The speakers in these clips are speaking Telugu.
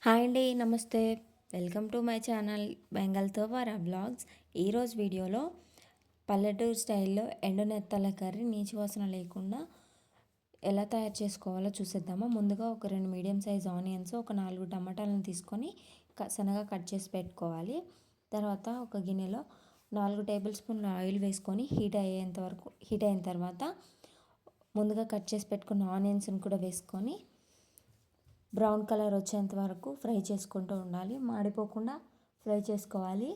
హాయ్ అండి, నమస్తే. వెల్కమ్ టు మై ఛానల్ బెంగాల్తో వారా బ్లాగ్స్. ఈరోజు వీడియోలో పల్లెటూరు స్టైల్లో ఎండు నెత్తల కర్రీ నీచు వాసన లేకుండా ఎలా తయారు చేసుకోవాలో చూసేద్దామా. ముందుగా ఒక 2 మీడియం సైజ్ ఆనియన్స్, ఒక 4 టమాటాలను తీసుకొని సన్నగా కట్ చేసి పెట్టుకోవాలి. తర్వాత ఒక గిన్నెలో 4 టేబుల్ స్పూన్ల ఆయిల్ వేసుకొని హీట్ అయిన తర్వాత ముందుగా కట్ చేసి పెట్టుకున్న ఆనియన్స్ని కూడా వేసుకొని బ్రౌన్ కలర్ వచ్చేంత వరకు ఫ్రై చేసుకుంటూ ఉండాలి. మాడిపోకుండా ఫ్రై చేసుకోవాలి.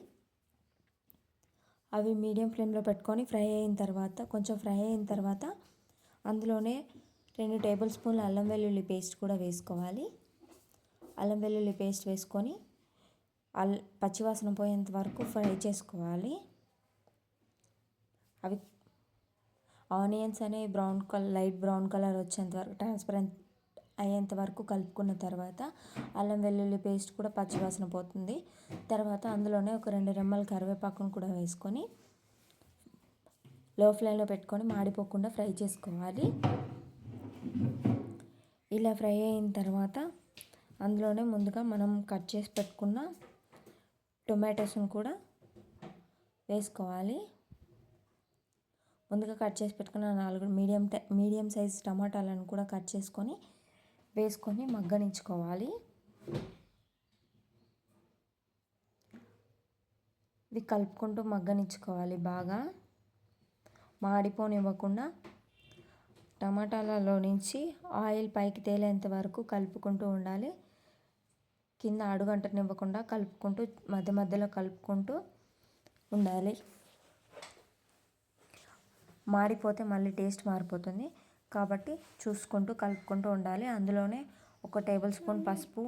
అవి మీడియం ఫ్లేమ్లో పెట్టుకొని కొంచెం ఫ్రై అయిన తర్వాత అందులోనే 2 టేబుల్ స్పూన్ల అల్లం వెల్లుల్లి పేస్ట్ కూడా వేసుకోవాలి. అల్లం వెల్లుల్లి పేస్ట్ వేసుకొని పచ్చివాసన పోయేంత వరకు ఫ్రై చేసుకోవాలి. అవి ఆనియన్స్ అనేవి లైట్ బ్రౌన్ కలర్ వచ్చేంత వరకు ట్రాన్స్పరెంట్ అయ్యేంత వరకు కలుపుకున్న తర్వాత అల్లం వెల్లుల్లి పేస్ట్ కూడా పచ్చివాసన పోతుంది. తర్వాత అందులోనే ఒక 2 రెమ్మల కరివేపాకును కూడా వేసుకొని లో ఫ్లేమ్లో పెట్టుకొని మాడిపోకుండా ఫ్రై చేసుకోవాలి. ఇలా ఫ్రై అయిన తర్వాత అందులోనే ముందుగా మనం కట్ చేసి పెట్టుకున్న టొమాటోస్ని కూడా వేసుకోవాలి. ముందుగా కట్ చేసి పెట్టుకున్న 4 మీడియం సైజ్ టమాటాలను కూడా కట్ చేసుకొని వేసుకొని మగ్గనించుకోవాలి. ఇది కలుపుకుంటూ మగ్గనించుకోవాలి. బాగా మాడిపోనివ్వకుండా టమాటాలలో నుంచి ఆయిల్ పైకి తేలేంత వరకు కలుపుకుంటూ ఉండాలి. కింద అడుగంటనివ్వకుండా కలుపుకుంటూ మధ్యలో కలుపుకుంటూ ఉండాలి. మాడిపోతే మళ్ళీ టేస్ట్ మారిపోతుంది కాబట్టి చూసుకుంటూ కలుపుకుంటూ ఉండాలి. అందులోనే 1 టేబుల్ స్పూన్ పసుపు,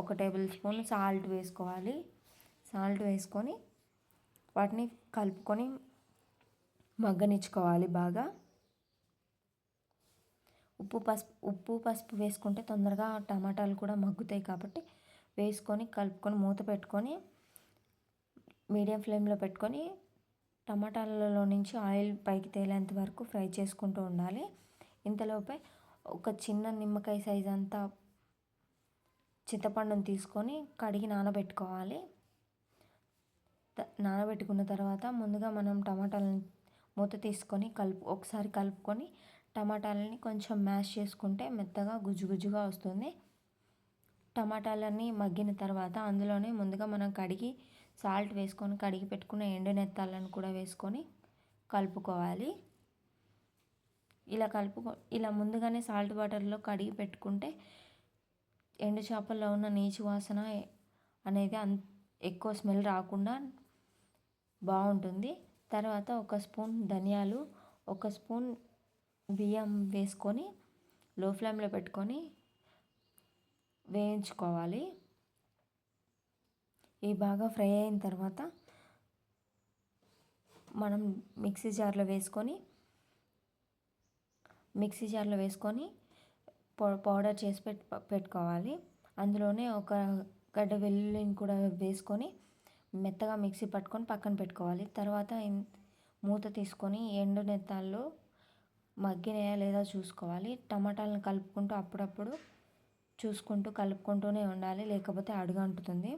1 టేబుల్ స్పూన్ సాల్ట్ వేసుకోవాలి. సాల్ట్ వేసుకొని వాటిని కలుపుకొని మగ్గనిచ్చుకోవాలి బాగా. ఉప్పు పసుపు వేసుకుంటే తొందరగా టమాటాలు కూడా మగ్గుతాయి కాబట్టి వేసుకొని కలుపుకొని మూత పెట్టుకొని మీడియం ఫ్లేమ్లో పెట్టుకొని టమాటాలలో నుంచి ఆయిల్ పైకి తేలేంత వరకు ఫ్రై చేసుకుంటూ ఉండాలి. ఇంతలోపే ఒక చిన్న నిమ్మకాయ సైజ్ అంతా చింతపండుని తీసుకొని కడిగి నానబెట్టుకోవాలి. నానబెట్టుకున్న తర్వాత ముందుగా మనం టమాటాలను మూత తీసుకొని ఒకసారి కలుపుకొని టమాటాలని కొంచెం మ్యాష్ చేసుకుంటే మెత్తగా గుజ్జుగా వస్తుంది. టమాటాలన్నీ మగ్గిన తర్వాత అందులోనే ముందుగా మనం సాల్ట్ వేసుకొని కడిగి పెట్టుకున్న ఎండు నెత్తాలను కూడా వేసుకొని కలుపుకోవాలి. ఇలా ముందుగానే సాల్ట్ వాటర్లో కడిగి పెట్టుకుంటే ఎండు చేపల్లో ఉన్న నీచు వాసన అనేది ఎక్కువ స్మెల్ రాకుండా బాగుంటుంది. తర్వాత 1 స్పూన్ ధనియాలు, 1 స్పూన్ బియ్యం వేసుకొని లో ఫ్లేమ్లో పెట్టుకొని వేయించుకోవాలి. ఇవి బాగా ఫ్రై అయిన తర్వాత మనం మిక్సీ జార్లో వేసుకొని పౌడర్ చేసి పెట్టుకోవాలి. అందులోనే ఒక గడ్డ వెల్లుల్లిని కూడా వేసుకొని మెత్తగా మిక్సీ పట్టుకొని పక్కన పెట్టుకోవాలి. తర్వాత మూత తీసుకొని ఎండు నెత్తాల్లో మగ్గినాయా లేదా చూసుకోవాలి. టమాటాలను కలుపుకుంటూ అప్పుడప్పుడు కలుపుకుంటూనే ఉండాలి, లేకపోతే అడుగంటుతుంది.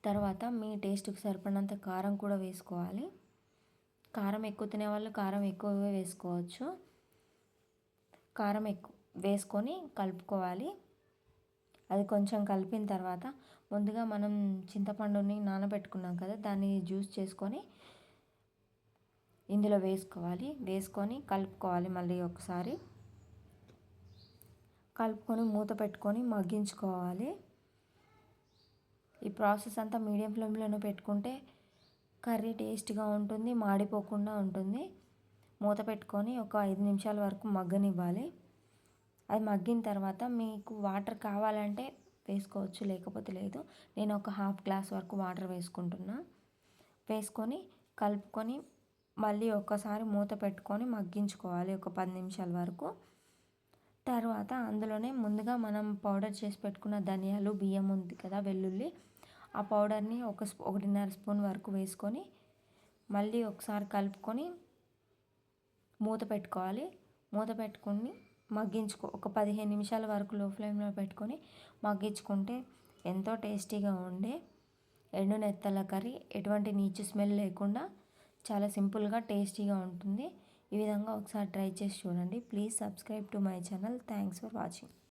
తర్వాత మీ టేస్ట్కి సరిపడినంత కారం కూడా వేసుకోవాలి. కారం ఎక్కువ తినేవాళ్ళు కారం ఎక్కువగా వేసుకోవచ్చు. కారం వేసుకొని కలుపుకోవాలి. అది కొంచెం కలిపిన తర్వాత ముందుగా మనం చింతపండుని నానబెట్టుకున్నాం కదా, దాన్ని జ్యూస్ చేసుకొని ఇందులో వేసుకొని కలుపుకోవాలి. మళ్ళీ ఒకసారి కలుపుకొని మూత పెట్టుకొని మగ్గించుకోవాలి. ఈ ప్రాసెస్ అంతా మీడియం ఫ్లేమ్లోనే పెట్టుకుంటే కర్రీ టేస్ట్గా ఉంటుంది, మాడిపోకుండా ఉంటుంది. మూత పెట్టుకొని ఒక 5 నిమిషాల వరకు మగ్గనివ్వాలి. అది మగ్గిన తర్వాత మీకు వాటర్ కావాలంటే వేసుకోవచ్చు, లేకపోతే లేదు. నేను ఒక 1/2 గ్లాస్ వరకు వాటర్ వేసుకొని కలుపుకొని మళ్ళీ ఒక్కసారి మూత పెట్టుకొని మగ్గించుకోవాలి ఒక 10 నిమిషాల వరకు. తర్వాత అందులోనే ముందుగా మనం పౌడర్ చేసి పెట్టుకున్న ధనియాలు, బియ్యం ఉంది కదా, వెల్లుల్లి, ఆ పౌడర్ని 1.5 స్పూన్ వరకు వేసుకొని మళ్ళీ ఒకసారి కలుపుకొని మూత పెట్టుకొని ఒక 15 నిమిషాల వరకు లో ఫ్లేమ్లో పెట్టుకొని మగ్గించుకుంటే ఎంతో టేస్టీగా ఉండే ఎండు నెత్తల కర్రీ ఎటువంటి నీచు స్మెల్ లేకుండా చాలా సింపుల్గా టేస్టీగా ఉంటుంది. ఈ విధంగా ఒకసారి ట్రై చేసి చూడండి. Please subscribe to my channel. Thanks for watching.